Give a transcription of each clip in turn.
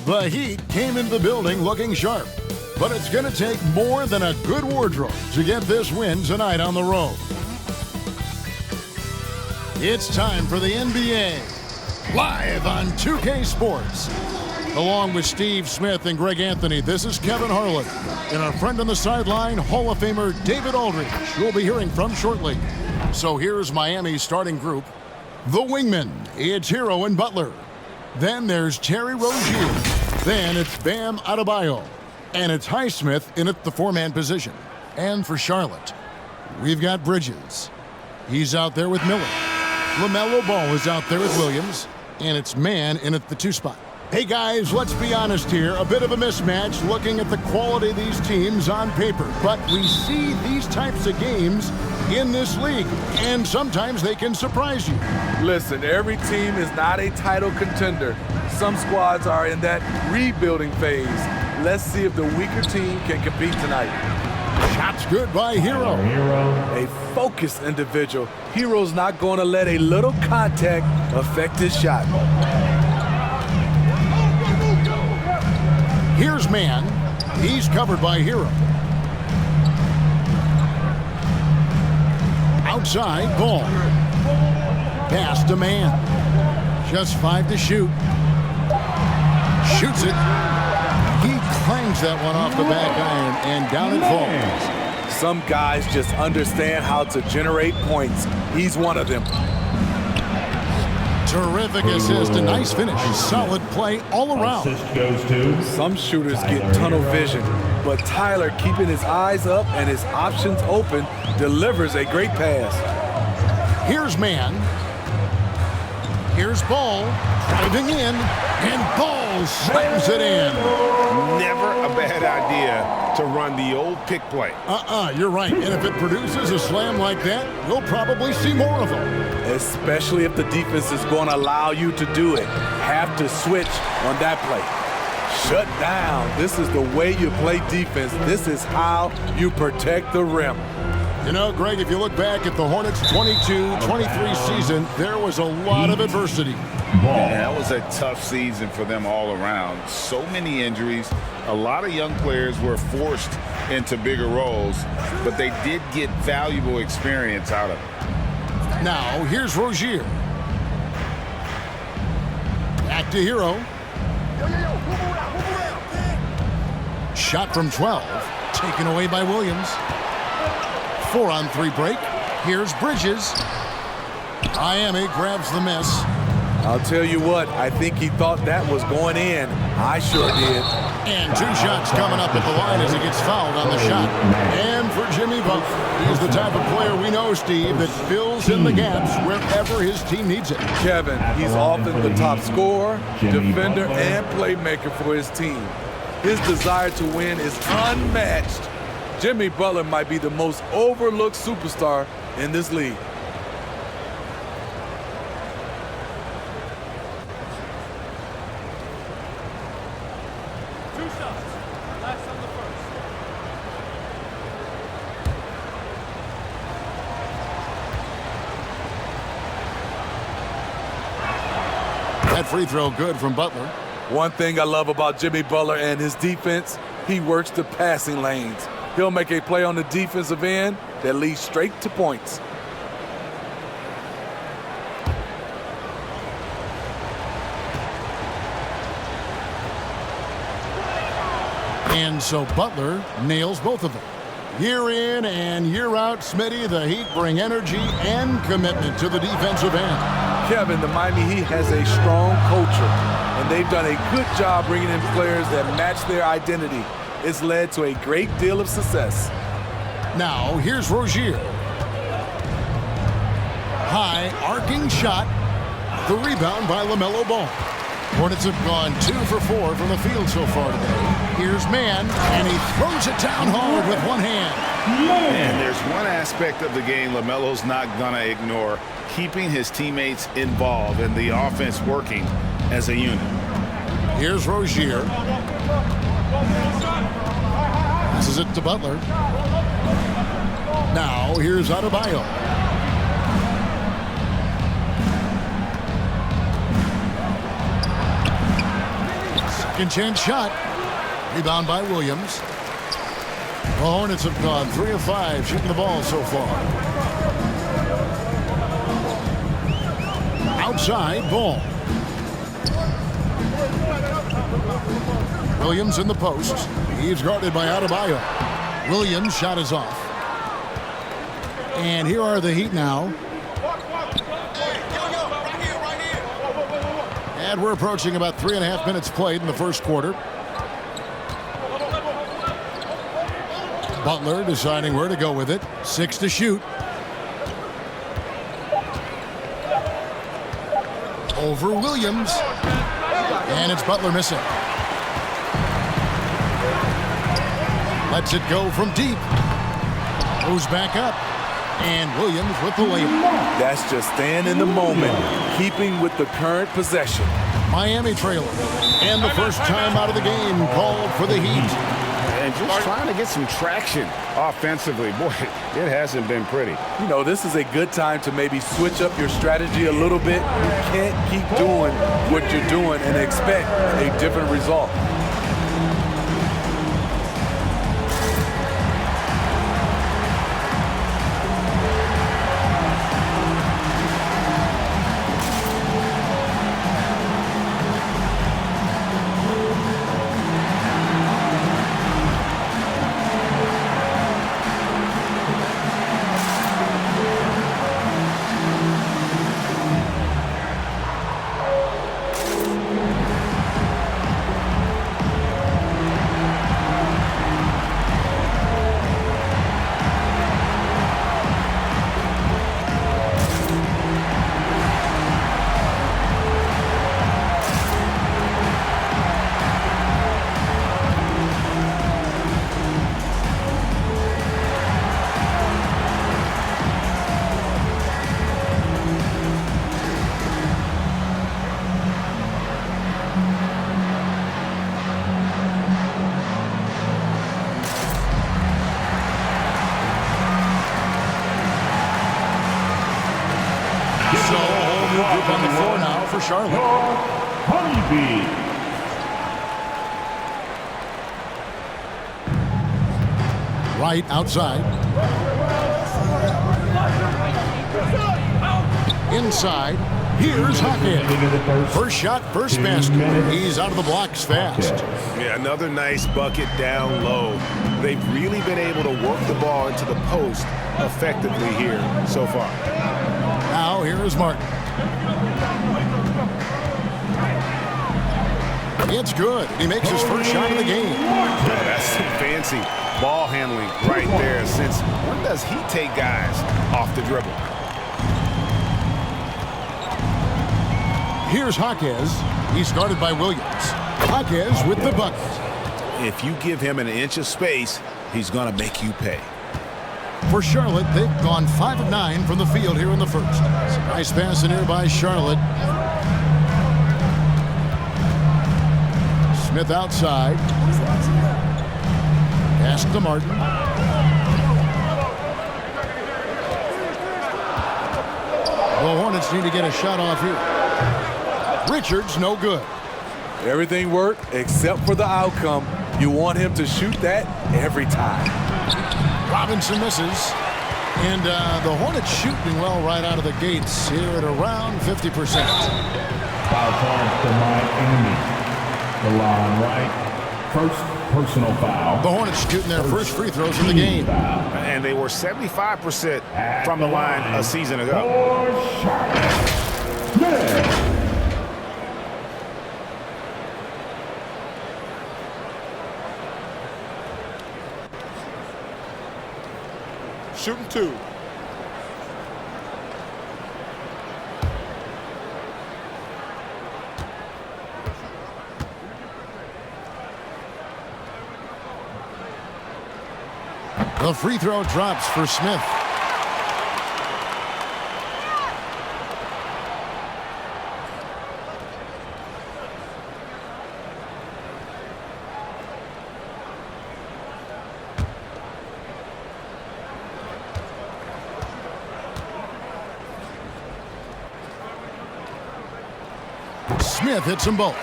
The Heat came into the building looking sharp, but it's going to take more than a good wardrobe to get this win tonight on the road. It's time for the NBA, live on 2K Sports. Along with Steve Smith and Greg Anthony, this is Kevin Harlan. And our friend on the sideline, Hall of Famer David Aldridge, we'll be hearing from shortly. So here's Miami's starting group. The wingmen, it's Hero and Butler. Then there's Terry Rozier. Then it's Bam Adebayo. And it's Highsmith in at the four-man position. And for Charlotte, we've got Bridges. He's out there with Miller. LaMelo Ball is out there with Williams. And it's Mann in at the two spot. Hey guys, let's be honest here. A bit of a mismatch looking at the quality of these teams on paper. But we see these types of games in this league, and sometimes they can surprise you. Listen, every team is not a title contender. Some squads are in that rebuilding phase. Let's see if the weaker team can compete tonight. Shot's good by Hero. A focused individual. Hero's not going to let a little contact affect his shot. Here's Mann. He's covered by Hero. Outside, Ball. Pass to Mann. Just 5 to shoot. Shoots it. He clangs that one off the back iron, and down it falls. Some guys just understand how to generate points. He's one of them. Terrific assist, a nice finish. Solid play all around. Assist goes to. Some shooters get tunnel vision, but Tyler, keeping his eyes up and his options open, delivers a great pass. Here's Mann. Here's Ball. Driving in, and Ball slams it in. Never a bad idea to run the old pick play. You're right. And if it produces a slam like that, we'll probably see more of them. Especially if the defense is going to allow you to do it. Have to switch on that play. Shut down. This is the way you play defense. This is how you protect the rim. You know, Greg, if you look back at the Hornets' 22-23 season, there was a lot of adversity. Yeah, that was a tough season for them all around. So many injuries. A lot of young players were forced into bigger roles, but they did get valuable experience out of it. Now, here's Rozier. Back to Hero. Shot from 12. Taken away by Williams. 4-on-3 break. Here's Bridges. Miami grabs the miss. I'll tell you what, I think he thought that was going in. I sure did. And 2 shots coming up at the line as he gets fouled on the shot. And for Jimmy Butler, he's the type of player we know, Steve, that fills in the gaps wherever his team needs it. Kevin, he's often the top scorer, defender, and playmaker for his team. His desire to win is unmatched. Jimmy Butler might be the most overlooked superstar in this league. That free throw good from Butler. One thing I love about Jimmy Butler and his defense, he works the passing lanes. He'll make a play on the defensive end that leads straight to points. And so Butler nails both of them. Year in and year out, Smitty, the Heat bring energy and commitment to the defensive end. Kevin, the Miami Heat has a strong culture, and they've done a good job bringing in players that match their identity. It's led to a great deal of success. Now, here's Rozier. High, arcing shot. The rebound by LaMelo Ball. Hornets have gone 2 for 4 from the field so far today. Here's Mann, and he throws it down hard with one hand. And there's one aspect of the game LaMelo's not going to ignore, keeping his teammates involved and the offense working as a unit. Here's Rozier. Passes it to Butler. Now, here's Adebayo. Second chance shot. Rebound by Williams. The Hornets have gone 3 of 5 shooting the ball so far. Outside ball. Williams in the post. He's guarded by Adebayo. Williams' shot is off. And here are the Heat now. And we're approaching about 3.5 minutes played in the first quarter. Butler deciding where to go with it. 6 to shoot. Over Williams. And it's Butler missing. Lets it go from deep. Goes back up. And Williams with the layup. That's just staying in the moment, keeping with the current possession. Miami trailing. And the first time out of the game called for the Heat. And just trying to get some traction offensively. Boy, it hasn't been pretty. You know, this is a good time to maybe switch up your strategy a little bit. You can't keep doing what you're doing and expect a different result. On the floor now for Charlotte. Honeybee. Right outside. Inside. Here's Hawkins. First shot, first basket. He's out of the blocks fast. Yeah, another nice bucket down low. They've really been able to work the ball into the post effectively here so far. Now here is Martin. It's good. He makes his first shot of the game. That's some fancy ball handling right there. Since when does he take guys off the dribble? Here's Hawkins. He's guarded by Williams. Hawkins with the bucket. If you give him an inch of space, he's going to make you pay. For Charlotte, they've gone 5 of 9 from the field here in the first. Nice pass in here by Charlotte. Smith outside. Pass to Martin. The Hornets need to get a shot off here. Richards, no good. Everything worked except for the outcome. You want him to shoot that every time. Robinson misses. And the Hornets shooting well right out of the gates here at around 50%. Foul charge to Miami. The line right. First personal foul. The Hornets shooting their first free throws in the game. And they were 75% from the line a season ago. For Charlotte. Smith. Shooting 2. The free throw drops for Smith. Smith hits them both.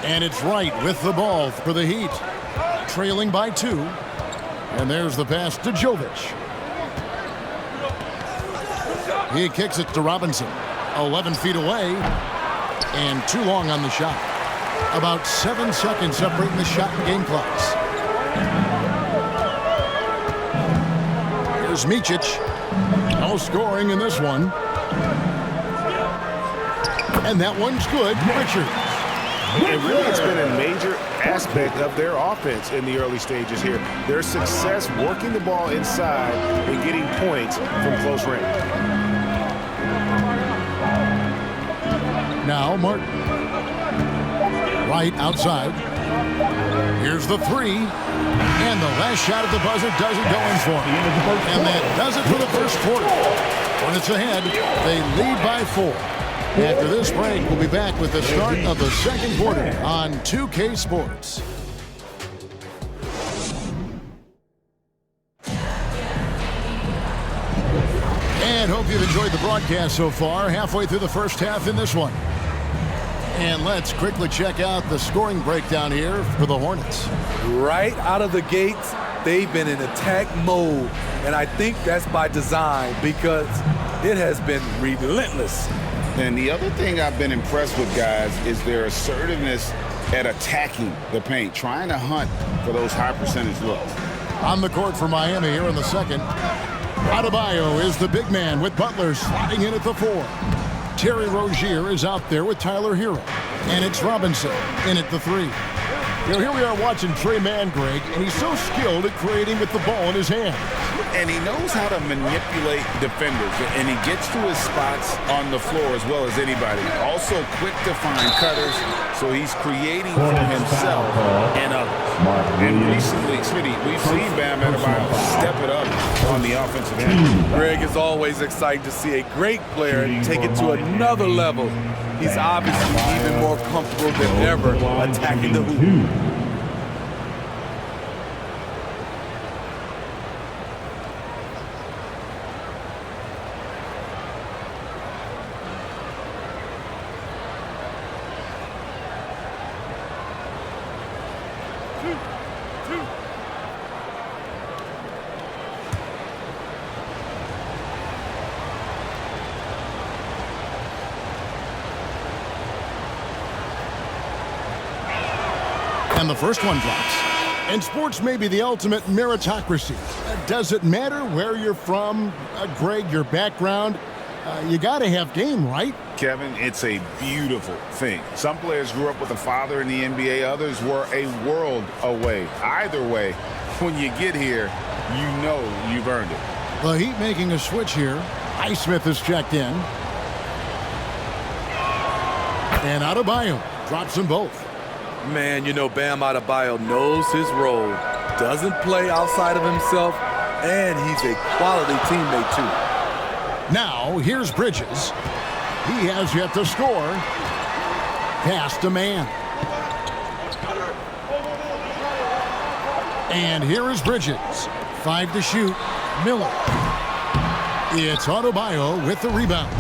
And it's right with the ball for the Heat. Trailing by 2. And there's the pass to Jovic. He kicks it to Robinson. 11 feet away. And too long on the shot. About 7 seconds separating the shot and game clocks. Here's Micic. No scoring in this one. And that one's good. Richards. And really, it's been a major aspect of their offense in the early stages here. Their success working the ball inside and getting points from close range. Now Martin. Right outside. Here's the 3. And the last shot at the buzzer doesn't go in for him. And that does it for the first quarter. Hornets ahead. They lead by 4. After this break, we'll be back with the start of the second quarter on 2K Sports. And hope you've enjoyed the broadcast so far. Halfway through the first half in this one. And let's quickly check out the scoring breakdown here for the Hornets. Right out of the gates, they've been in attack mode. And I think that's by design because it has been relentless. And the other thing I've been impressed with, guys, is their assertiveness at attacking the paint, trying to hunt for those high percentage looks. On the court for Miami here in the second. Adebayo is the big man with Butler sliding in at the 4. Terry Rozier is out there with Tyler Hero. And it's Robinson in at the 3. Here we are watching Trey Mann, Greg, and he's so skilled at creating with the ball in his hand. And he knows how to manipulate defenders, and he gets to his spots on the floor as well as anybody. Also quick to find cutters, so he's creating for himself and others. And recently, Smitty, we've seen Bam Adebayo step it up on the offensive end. Greg, is always exciting to see a great player take it to another level. He's obviously even more comfortable than ever attacking the hoop. And the first one drops. And sports may be the ultimate meritocracy. Does it matter where you're from, Greg, your background? You got to have game, right? Kevin, it's a beautiful thing. Some players grew up with a father in the NBA. Others were a world away. Either way, when you get here, you know you've earned it. The Heat making a switch here. Highsmith is checked in. And Adebayo drops them both. Man, you know, Bam Adebayo knows his role, doesn't play outside of himself, and he's a quality teammate, too. Now, here's Bridges. He has yet to score. Pass to Mann. And here is Bridges. 5 to shoot. Miller. It's Adebayo with the rebound.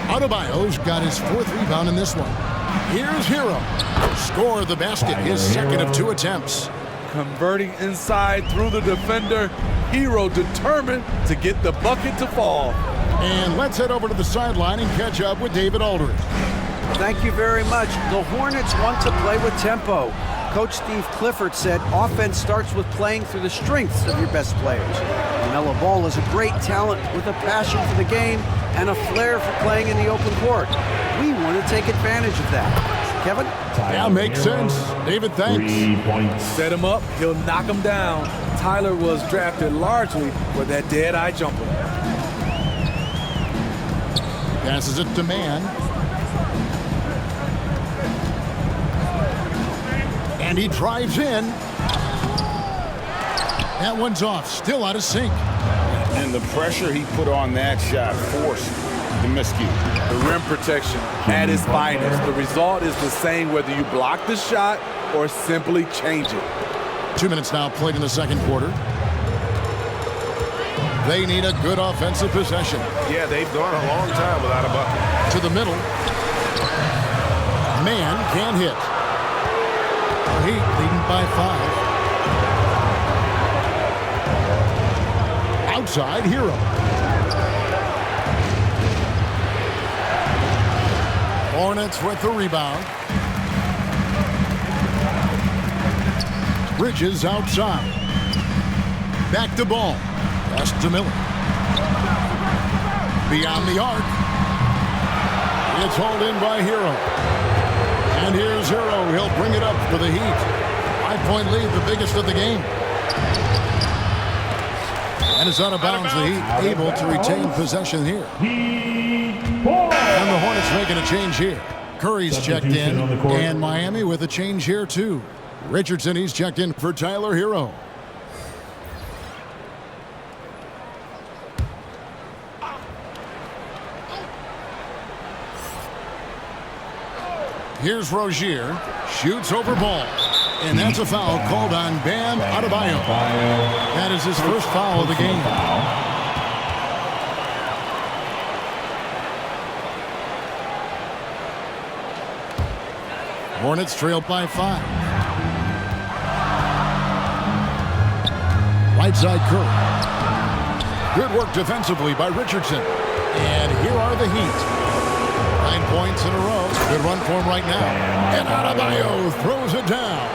Adebayo's got his 4th rebound in this one. Here's Hero. Score the basket, his second of 2 attempts. Converting inside through the defender. Hero determined to get the bucket to fall. And let's head over to the sideline and catch up with David Aldridge. Thank you very much. The Hornets want to play with tempo. Coach Steve Clifford said offense starts with playing through the strengths of your best players. LaMelo Ball is a great talent with a passion for the game and a flair for playing in the open court. We want to take advantage of that. Kevin? Yeah, makes sense. David, thanks. Set him up, he'll knock him down. Tyler was drafted largely for that dead-eye jumper. Passes it to Mann. And he drives in. That one's off, still out of sync. And the pressure he put on that shot forced the miscue. The rim protection at its finest. The result is the same whether you block the shot or simply change it. 2 minutes now played in the second quarter. They need a good offensive possession. Yeah, they've gone a long time without a bucket. To the middle. Mann can't hit. The Heat leading by 5. Outside, Hero. Hornets with the rebound. Bridges outside. Back to Ball. Pass to Miller. Beyond the arc. It's hauled in by Hero. And here's Hero. He'll bring it up for the Heat. 5-point lead, the biggest of the game. And it's out of bounds. The Heat able to retain possession here. And the Hornets making a change here. Curry's checked in, and Miami with a change here too. Richardson, he's checked in for Tyler Hero. Here's Rozier, shoots over Ball, and that's a foul called on Bam Adebayo. That is his first foul of the game. Hornets trail by 5. Right side Curry. Good work defensively by Richardson. And here are the Heat. 9 points in a row. Good run for him right now. And Adebayo throws it down.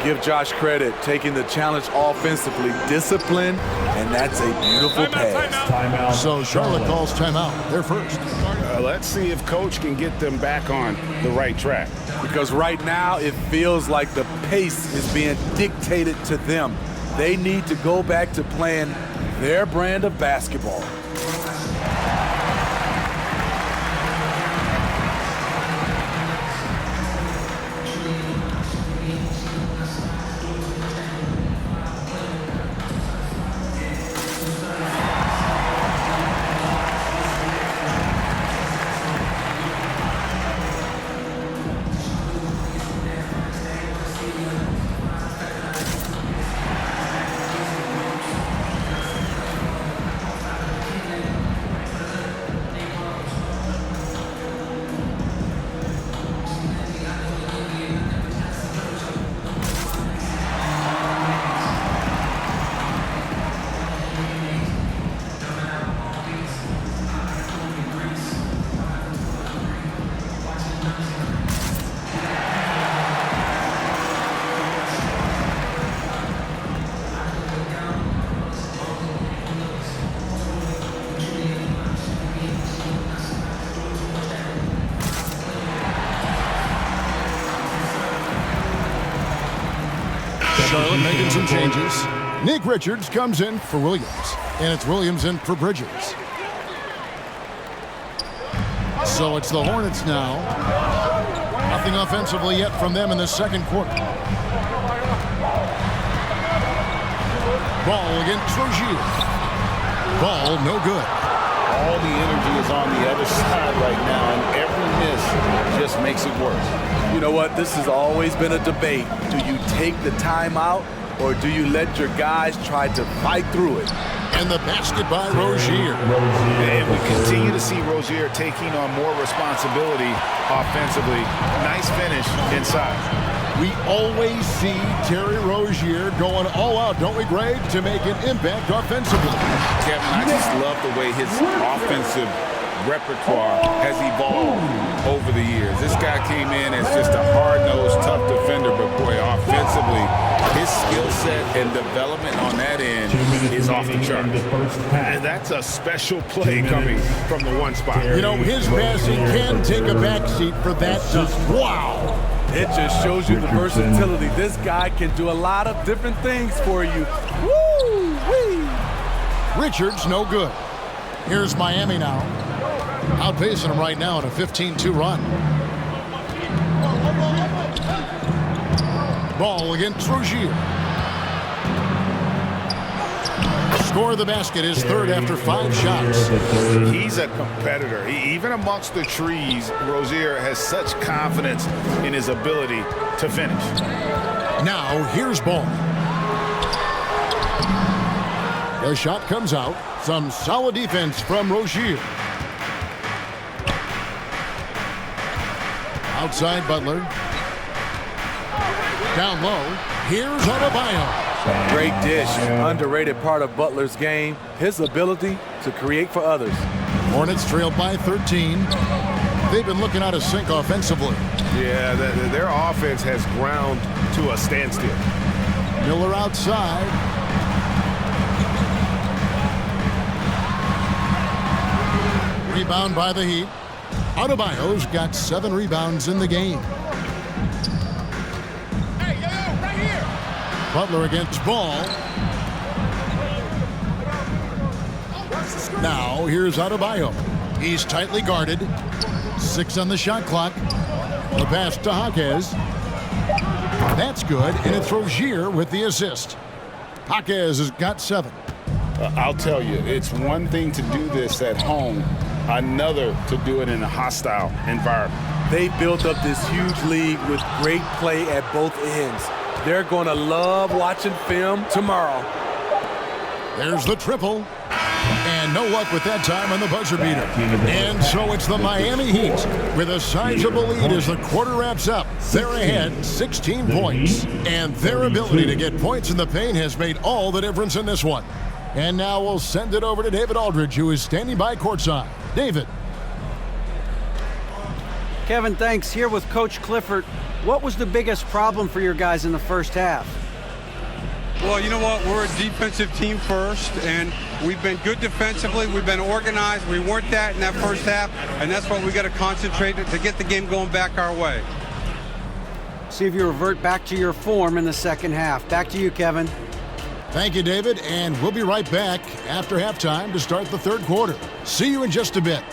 Give Josh credit, taking the challenge offensively, discipline, and that's a beautiful pass. Timeout. So Charlotte calls timeout. They're first. Let's see if Coach can get them back on the right track. Because right now it feels like the pace is being dictated to them. They need to go back to playing their brand of basketball. Charlotte making some changes. Nick Richards comes in for Williams. And it's Williams in for Bridges. So it's the Hornets now. Nothing offensively yet from them in the second quarter. Ball against Rozier. Ball no good. All the energy is on the other side right now, and every miss just makes it worse. You know what? This has always been a debate. Do you take the timeout or do you let your guys try to fight through it? And the basket by Rozier. And we continue to see Rozier taking on more responsibility offensively. Nice finish inside. We always see Terry Rozier going all out, don't we, Greg, to make an impact offensively. Kevin, I just love the way his offensive repertoire has evolved over the years. This guy came in as just a hard-nosed, tough defender, but boy, offensively, his skill set and development on that end is off the chart. And that's a special play coming from the one spot. You know, his passing can take a backseat for that. Just wow. It just shows you the versatility. This guy can do a lot of different things for you. Woo-wee! Richards, no good. Here's Miami now. Outpacing them right now in a 15-2 run. Ball against Rozier. Score of the basket, his third after 5 shots. He's a competitor. Even amongst the trees, Rozier has such confidence in his ability to finish. Now, here's Ball. The shot comes out. Some solid defense from Rozier. Outside Butler. Down low, here's Adebayo. Great dish. Underrated part of Butler's game, his ability to create for others. Hornets trailed by 13. They've been looking out of sync offensively. Yeah, their offense has ground to a standstill. Miller outside. Rebound by the Heat. Adebayo's got 7 rebounds in the game. Hey, yo, right here. Butler against Ball. Now here's Adebayo. He's tightly guarded. 6 on the shot clock. The pass to Jaquez. That's good, and it's Rozier with the assist. Jaquez has got 7. I'll tell you, it's one thing to do this at home, another to do it in a hostile environment. They built up this huge lead with great play at both ends. They're going to love watching film tomorrow. There's the triple. And no luck with that time on the buzzer beater. And so it's the Miami Heat with a sizable lead as the quarter wraps up. They're ahead 16 points. And their ability to get points in the paint has made all the difference in this one. And now we'll send it over to David Aldridge, who is standing by courtside. David. Kevin, thanks. Here with Coach Clifford. What was the biggest problem for your guys in the first half? Well, you know what? We're a defensive team first, and we've been good defensively. We've been organized. We weren't that in that first half, and that's what we got to concentrate to get the game going back our way. See if you revert back to your form in the second half. Back to you, Kevin. Thank you, David, and we'll be right back after halftime to start the third quarter. See you in just a bit.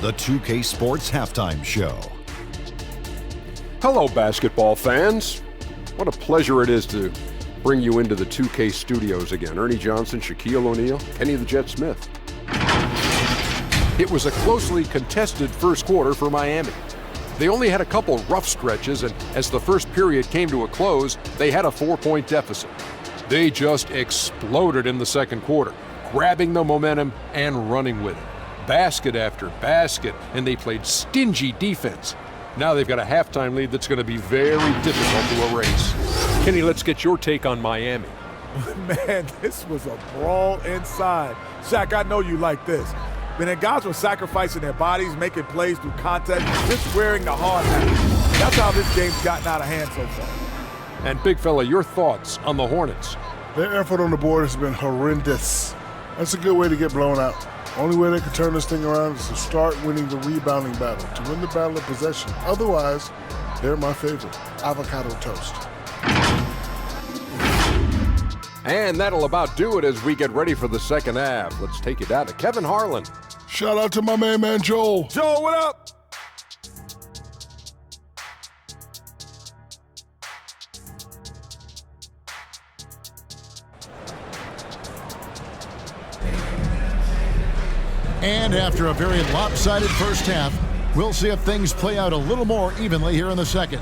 The 2K Sports Halftime Show. Hello, basketball fans. What a pleasure it is to bring you into the 2K studios again. Ernie Johnson, Shaquille O'Neal, Kenny the Jet Smith. It was a closely contested first quarter for Miami. They only had a couple rough stretches, and as the first period came to a close, they had a 4-point deficit. They just exploded in the second quarter, grabbing the momentum and running with it. Basket after basket, and they played stingy defense. Now they've got a halftime lead that's going to be very difficult to erase. Kenny, let's get your take on Miami. Man, this was a brawl inside. Shaq, I know you like this. Man, the guys were sacrificing their bodies, making plays through contact, just wearing the hard hat. That's how this game's gotten out of hand so far. And big fella, your thoughts on the Hornets? Their effort on the board has been horrendous. That's a good way to get blown out. Only way they can turn this thing around is to start winning the rebounding battle, to win the battle of possession. Otherwise, they're my favorite, avocado toast. And that'll about do it as we get ready for the second half. Let's take it down to Kevin Harlan. Shout out to my main man, Joel. Joel, what up? And after a very lopsided first half, we'll see if things play out a little more evenly here in the second.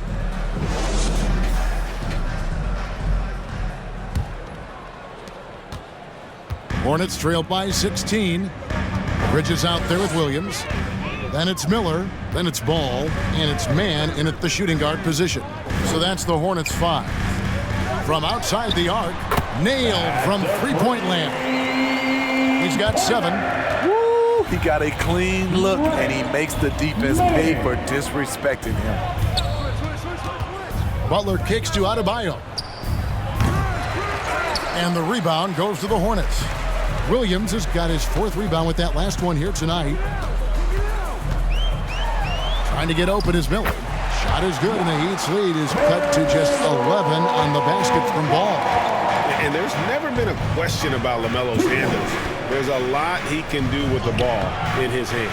Hornets trail by 16. Bridges out there with Williams. Then it's Miller. Then it's Ball. And it's Mann in at the shooting guard position. So that's the Hornets 5. From outside the arc, nailed from three-point land. He's got 7. He got a clean look, and he makes the defense pay for disrespecting him. Butler kicks to Adebayo. And the rebound goes to the Hornets. Williams has got his 4th rebound with that last one here tonight. Trying to get open is Miller. Shot is good, and the Heat's lead is cut to just 11 on the basket from Ball. And there's never been a question about LaMelo's handles. There's a lot he can do with the ball in his hand.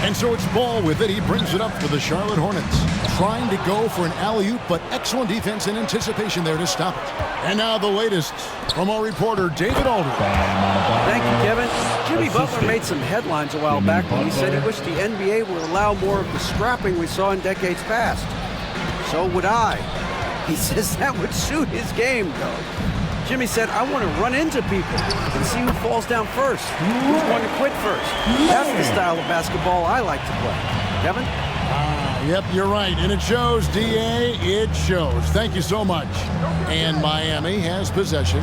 And so it's Ball with it. He brings it up for the Charlotte Hornets. Trying to go for an alley-oop, but excellent defense and anticipation there to stop it. And now the latest from our reporter, David Aldridge. Thank you, Kevin. Jimmy Butler made some headlines a while back when he said he wished the NBA would allow more of the scrapping we saw in decades past. So would I. He says that would suit his game, though. Jimmy said, I want to run into people and see who falls down first, who's going to quit first. That's the style of basketball I like to play. Kevin? Yep, you're right. And it shows, D.A., it shows. Thank you so much. And Miami has possession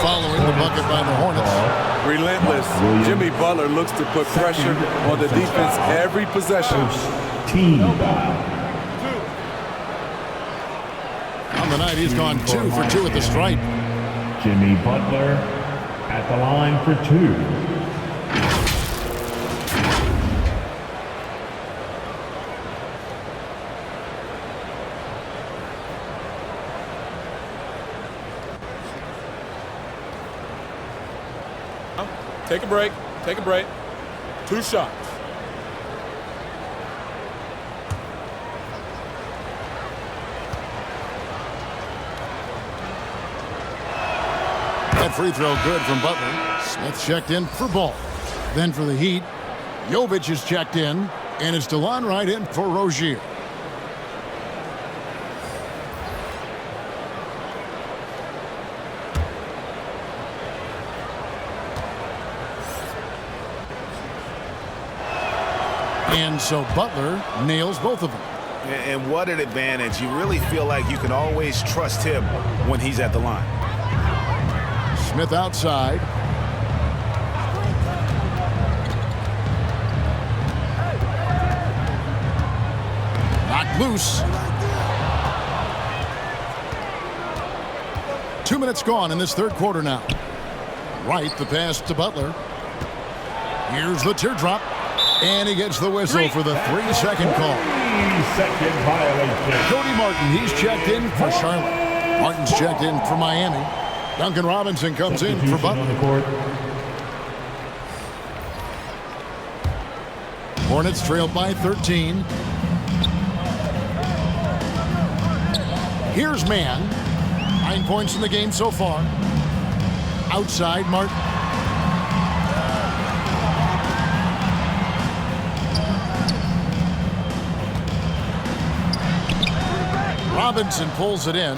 following the bucket by the Hornets. Relentless. Jimmy Butler looks to put pressure on the defense every possession. Team foul. On the night, he's gone 2 for 2 at the stripe. Jimmy Butler at the line for 2. Take a break. Take a break. 2 shots. That free throw good from Butler. Smith checked in for Ball. Then for the Heat, Jovic is checked in, and it's DeLon Wright in for Rozier. And so Butler nails both of them. And what an advantage. You really feel like you can always trust him when he's at the line. Smith outside. Knocked loose. 2 minutes gone in this third quarter now. Wright, the pass to Butler. Here's the teardrop. And he gets the whistle for the 3-second call. 3-second violation. Cody Martin, he's checked in for Charlotte. Martin's checked in for Miami. Duncan Robinson comes in for Butler. Hornets trail by 13. Here's Mann. 9 points in the game so far. Outside, Martin. Robinson pulls it in.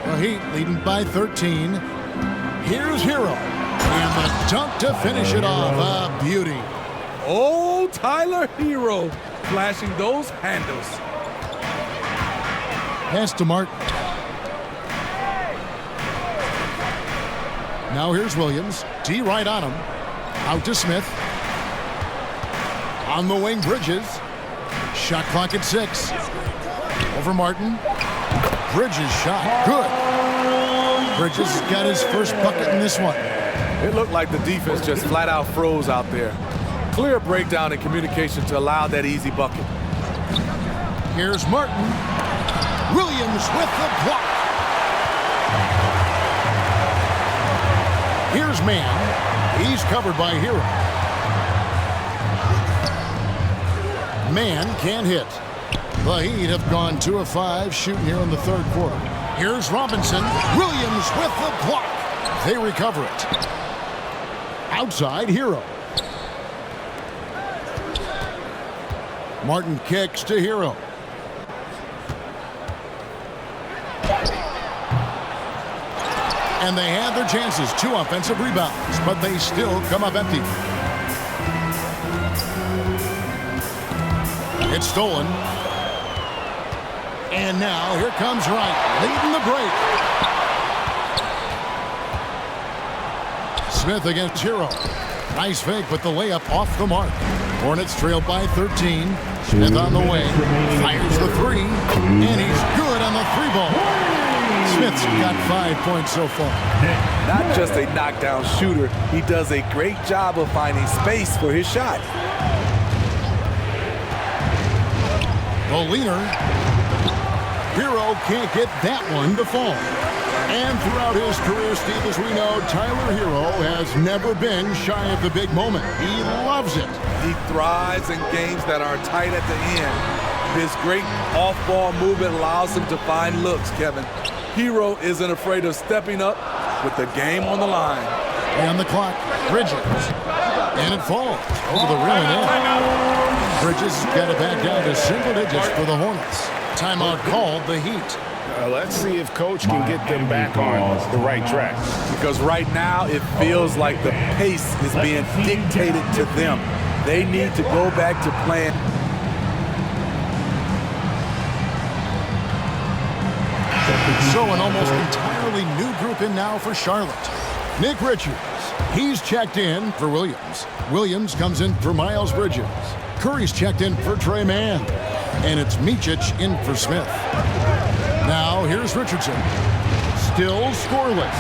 The Heat leading by 13. Here's Hero. And the dunk to finish it off. A beauty. Oh, Tyler Hero flashing those handles. Pass to Martin. Now here's Williams. D right on him. Out to Smith. On the wing, Bridges. Shot clock at 6. Over Martin. Bridges shot. Good. Bridges has got his first bucket in this one. It looked like the defense just flat out froze out there. Clear breakdown in communication to allow that easy bucket. Here's Martin. Williams with the block. Here's Mann. He's covered by Hero. Mann can't hit. The Heat have gone 2 of 5 shooting here in the third quarter. Here's Robinson. Williams with the block. They recover it. Outside, Hero. Martin kicks to Hero. And they had their chances. 2 offensive rebounds, but they still come up empty. It's stolen. And now here comes Wright, leading the break. Smith against Hero. Nice fake, but the layup off the mark. Hornets trail by 13. Smith on the way. Fires the 3. And he's good on the 3-ball. Smith's got 5 points so far. Not just a knockdown shooter, he does a great job of finding space for his shot. The leaner. Hero can't get that one to fall. And throughout his career, Steve, as we know, Tyler Hero has never been shy of the big moment. He loves it. He thrives in games that are tight at the end. His great off-ball movement allows him to find looks, Kevin. Hero isn't afraid of stepping up with the game on the line. And the clock, Bridges. And it falls over the rim and in. Bridges got it back down to single digits for the Hornets. Timeout called the Heat. Let's see if Coach can get them back on the right track. Because right now it feels like the pace is being dictated to them. They need to go back to playing. So an almost entirely new group in now for Charlotte. Nick Richards, he's checked in for Williams. Williams comes in for Miles Bridges. Curry's checked in for Trey Mann. And it's Micic in for Smith. Now here's Richardson. Still scoreless.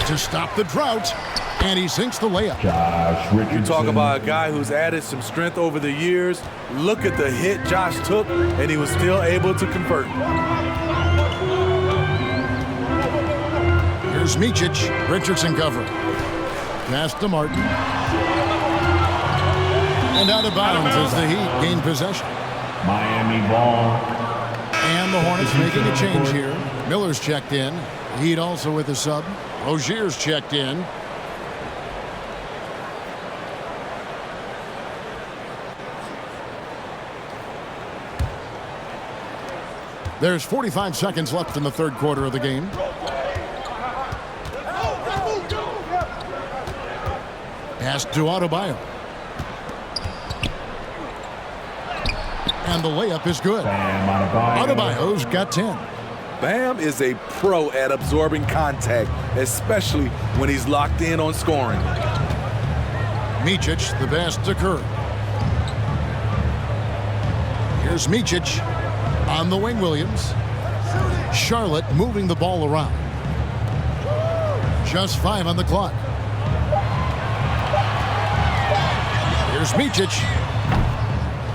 To stop the drought, and he sinks the layup. You talk about a guy who's added some strength over the years. Look at the hit Josh took, and he was still able to convert. Here's Micic. Richardson covering. Pass to Martin. And out of bounds as the Heat gain possession. Miami ball. And the Hornets making a change here. Miller's checked in. Heat also with a sub. Rozier's checked in. There's 45 seconds left in the third quarter of the game. Pass to Adebayo. And the layup is good. Adebayo's got 10. Bam is a pro at absorbing contact, especially when he's locked in on scoring. Micic, the pass to Curry. Here's Micic on the wing, Williams. Charlotte moving the ball around. Just 5 on the clock. Here's Micic.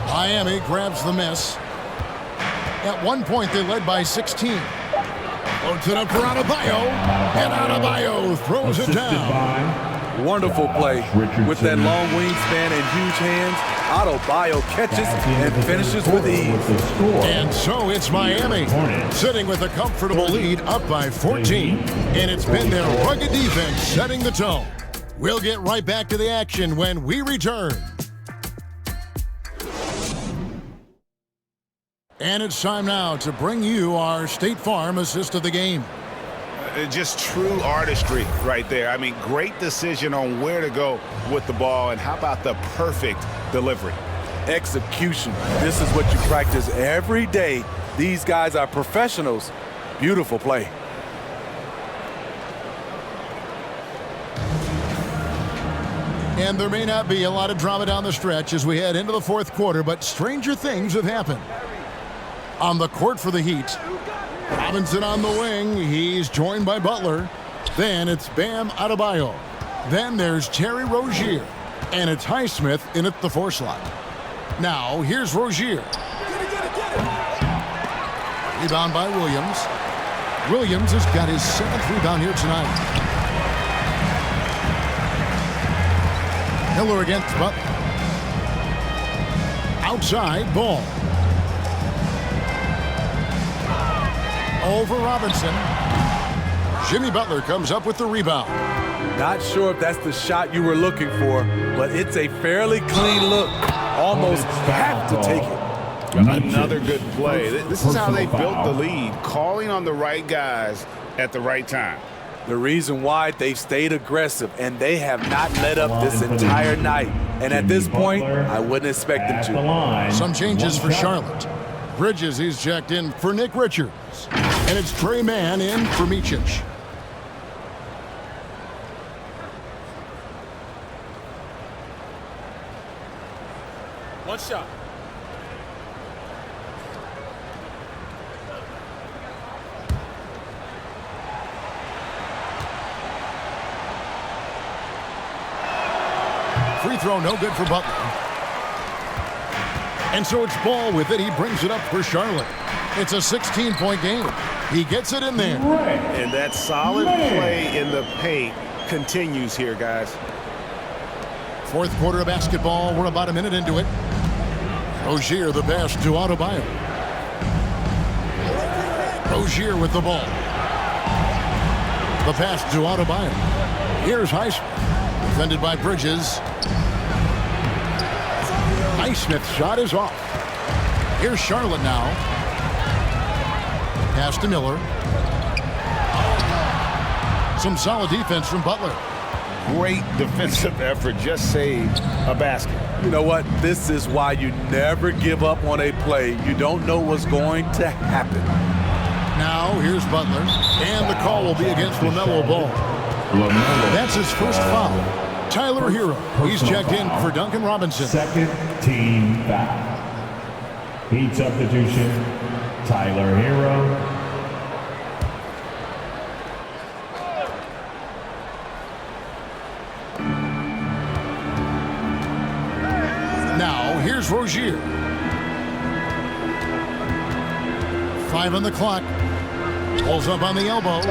Miami grabs the miss. At one point, they led by 16. Loads it up for Adebayo. And Adebayo throws it down. Wonderful play. With that long wingspan and huge hands, Adebayo catches and finishes with ease. And so it's Miami, sitting with a comfortable lead up by 14. And it's been their rugged defense setting the tone. We'll get right back to the action when we return. And it's time now to bring you our State Farm assist of the game. Just true artistry right there. I mean, great decision on where to go with the ball, and how about the perfect delivery? Execution. This is what you practice every day. These guys are professionals. Beautiful play. And there may not be a lot of drama down the stretch as we head into the fourth quarter, but stranger things have happened. On the court for the Heat, Robinson on the wing. He's joined by Butler. Then it's Bam Adebayo. Then there's Terry Rozier. And it's Highsmith in at the 4 slot. Now, here's Rozier. Rebound by Williams. Williams has got his 7th rebound here tonight. Miller against Butler. Outside, Ball. Over Robinson. Jimmy Butler comes up with the rebound. Not sure if that's the shot you were looking for, but it's a fairly clean look. Almost have to take it. Another good play. This is how they built the lead, calling on the right guys at the right time. The reason why they've stayed aggressive, and they have not let up this entire night. And at this point, I wouldn't expect them to. Some changes for Charlotte. Bridges, he's checked in for Nick Richards. And it's Trey Mann in for Micic. One shot. Free throw, no good for Butler. And so it's Ball with it. He brings it up for Charlotte. It's a 16-point game. He gets it in there. And that solid play in the paint continues here, guys. Fourth quarter of basketball. We're about a minute into it. Rozier the pass to Adebayo. Rozier with the ball. The pass to Adebayo. Here's Highsmith. Defended by Bridges. Highsmith's shot is off. Here's Charlotte now. Pass to Miller. Some solid defense from Butler. Great defensive effort, just saved a basket. You know what? This is why you never give up on a play. You don't know what's going to happen. Now, here's Butler, and the call will be against LaMelo Ball. That's his first foul. Tyler Hero, he's checked in for Duncan Robinson. Second team foul. Heat substitution, Tyler Hero. Now, here's Rozier. 5 on the clock. Pulls up on the elbow.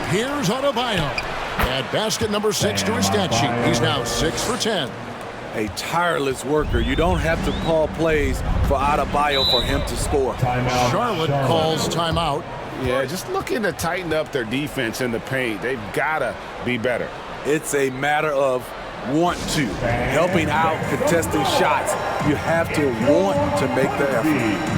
Here's Adebayo. At basket number 6 to his stat sheet. He's now 6 for 10. A tireless worker. You don't have to call plays for Adebayo for him to score. Charlotte calls timeout. Yeah, just looking to tighten up their defense in the paint. They've got to be better. It's a matter of want to. Helping out, contesting shots. You have to want to make the effort.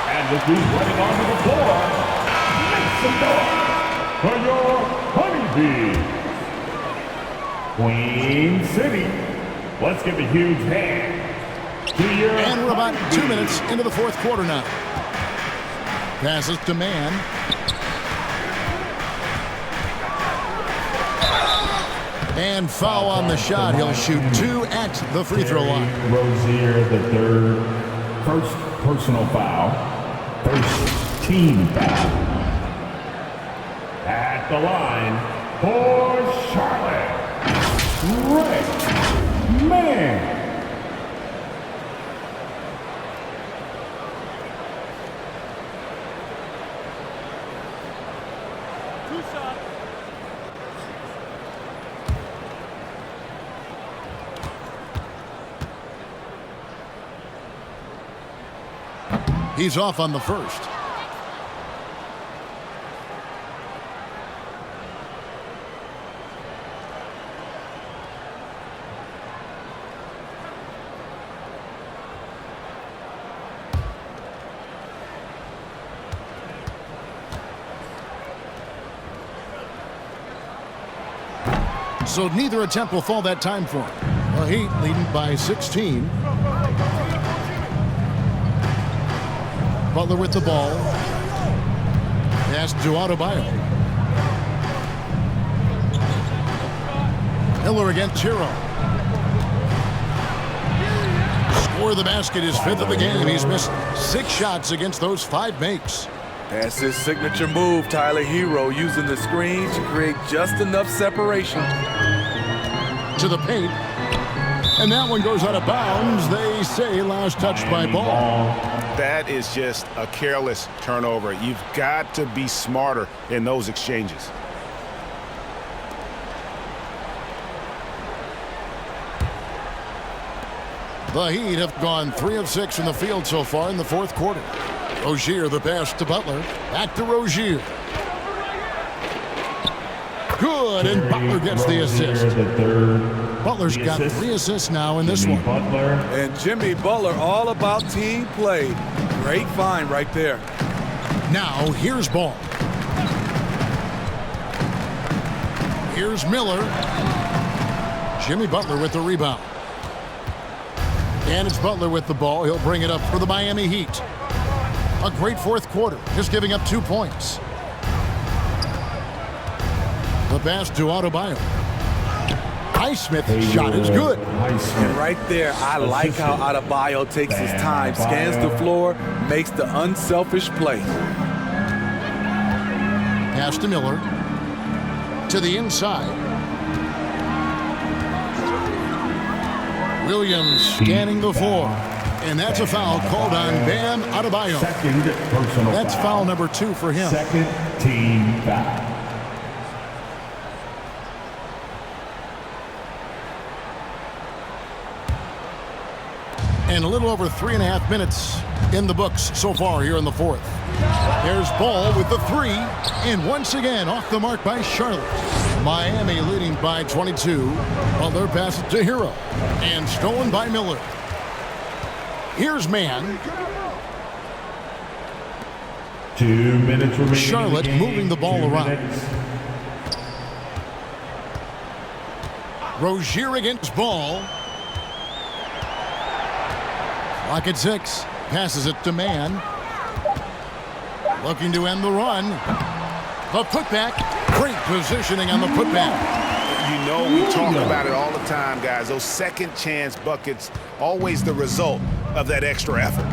And the dude running onto the floor. Make some noise for your Honeybees. Queen City. Let's give a huge hand to your And we're about 2 minutes into the fourth quarter now. Passes to Mann. And foul on the shot. He'll shoot 2 at the free throw line. Rozier, the third, first personal foul. First team foul. At the line for Charlotte, Ray Man. He's off on the first. So neither attempt will fall that time for him. The Heat leading by 16. Butler with the ball. Pass to Adebayo. Miller against Hero. Score the basket, his 5th of the game. He's missed 6 shots against those 5 makes. That's his signature move, Tyler Hero, using the screen to create just enough separation. To the paint. And that one goes out of bounds. They say last touch by Ball. That is just a careless turnover. You've got to be smarter in those exchanges. The Heat have gone 3 of 6 from the field so far in the fourth quarter. Rozier, the pass to Butler. Back to Rozier. Good, and Butler gets the assist. Butler's got 3 assists now in this one. And Jimmy Butler, all about team play. Great find right there. Now, here's Ball. Here's Miller. Jimmy Butler with the rebound. And it's Butler with the ball. He'll bring it up for the Miami Heat. A great fourth quarter, just giving up 2 points. The pass to Adebayo. Highsmith's shot is good. And right there, I like how Adebayo takes his time, scans the floor, makes the unselfish play. Pass to Miller. To the inside. Williams scanning the floor. And that's a foul called on Bam Adebayo. That's foul number 2 for him. Second team foul. And a little over 3.5 minutes in the books so far here in the fourth. There's Ball with the 3, and once again off the mark by Charlotte. Miami leading by 22. Butler passes to Hero, and stolen by Miller. Here's Mann. 2 minutes remaining. Charlotte moving the ball around. Rozier against Ball. Clock at 6. Passes it to Mann. Looking to end the run. The putback. Great positioning on the putback. You know, we talk about it all the time, guys. Those second chance buckets, always the result of that extra effort.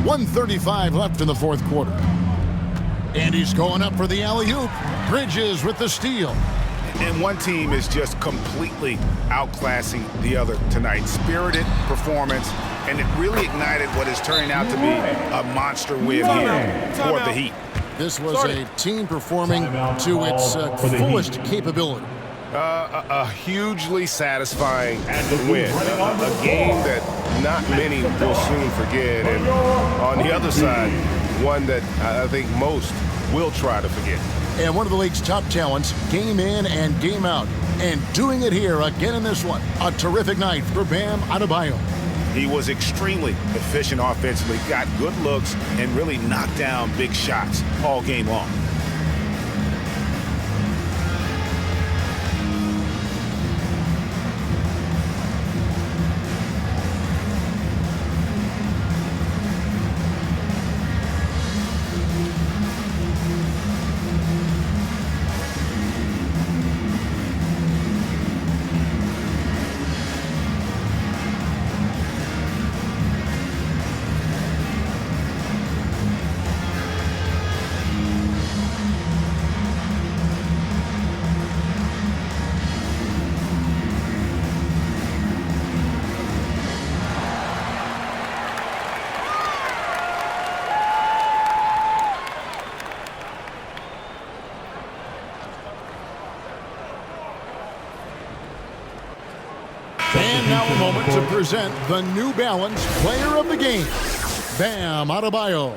1:35 left in the fourth quarter. And he's going up for the alley-oop. Bridges with the steal. And one team is just completely outclassing the other tonight. Spirited performance, and it really ignited what is turning out to be a monster win here for the Heat. This was a team performing to its fullest capability. A hugely satisfying win. A game that not many will soon forget. And on the other side, one that I think most will try to forget. And one of the league's top talents, game in and game out. And doing it here again in this one. A terrific night for Bam Adebayo. He was extremely efficient offensively, got good looks, and really knocked down big shots all game long. And now a moment to present the New Balance Player of the Game, Bam Adebayo.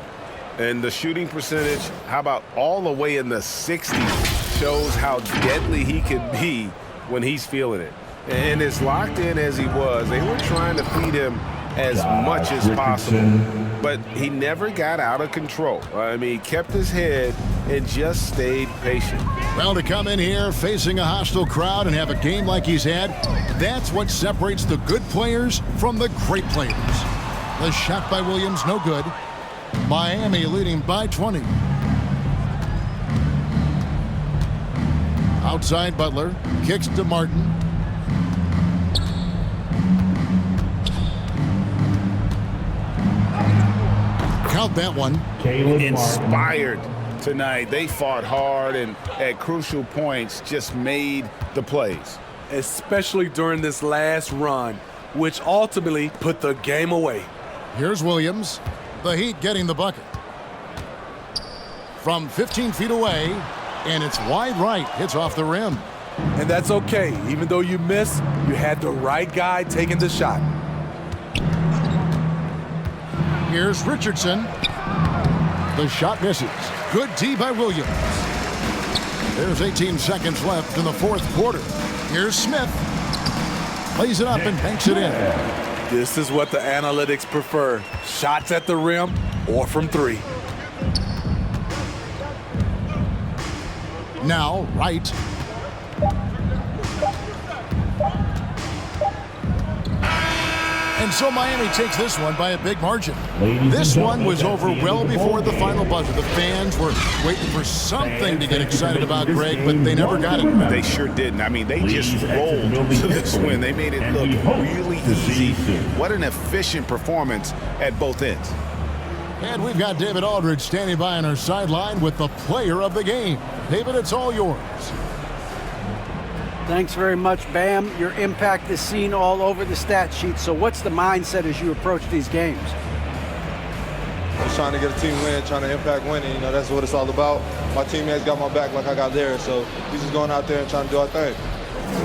And the shooting percentage, how about all the way in the 60s, shows how deadly he can be when he's feeling it. And as locked in as he was, they were trying to feed him as much as possible. But he never got out of control. I mean, he kept his head and just stayed patient. Well, to come in here facing a hostile crowd and have a game like he's had, that's what separates the good players from the great players. The shot by Williams, no good. Miami leading by 20. Outside Butler, kicks to Martin. Count that one. Inspired tonight. They fought hard and at crucial points just made the plays. Especially during this last run, which ultimately put the game away. Here's Williams. The Heat getting the bucket. From 15 feet away, and it's wide right. Hits off the rim. And that's okay. Even though you miss, you had the right guy taking the shot. Here's Richardson. The shot misses. Good D by Williams. There's 18 seconds left in the fourth quarter. Here's Smith. Plays it up and banks it in. This is what the analytics prefer. Shots at the rim or from three. Now, right. And so Miami takes this one by a big margin. This one was over well before the final buzzer. The fans were waiting for something to get excited about, Greg, but they never got it. They sure didn't. I mean, they just rolled to this win. They made it look really easy. What an efficient performance at both ends. And we've got David Aldridge standing by on our sideline with the player of the game. David, it's all yours. Thanks very much, Bam. Your impact is seen all over the stat sheet. So what's the mindset as you approach these games? Just trying to get a team win, trying to impact winning. You know, that's what it's all about. My teammates got my back like I got theirs. So we're just going out there and trying to do our thing.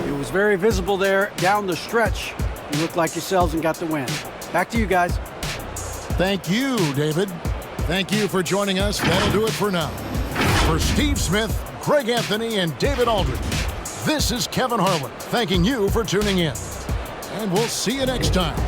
It was very visible there down the stretch. You looked like yourselves and got the win. Back to you guys. Thank you, David. Thank you for joining us. That'll do it for now. For Steve Smith, Greg Anthony, and David Aldridge, this is Kevin Harlan thanking you for tuning in. And we'll see you next time.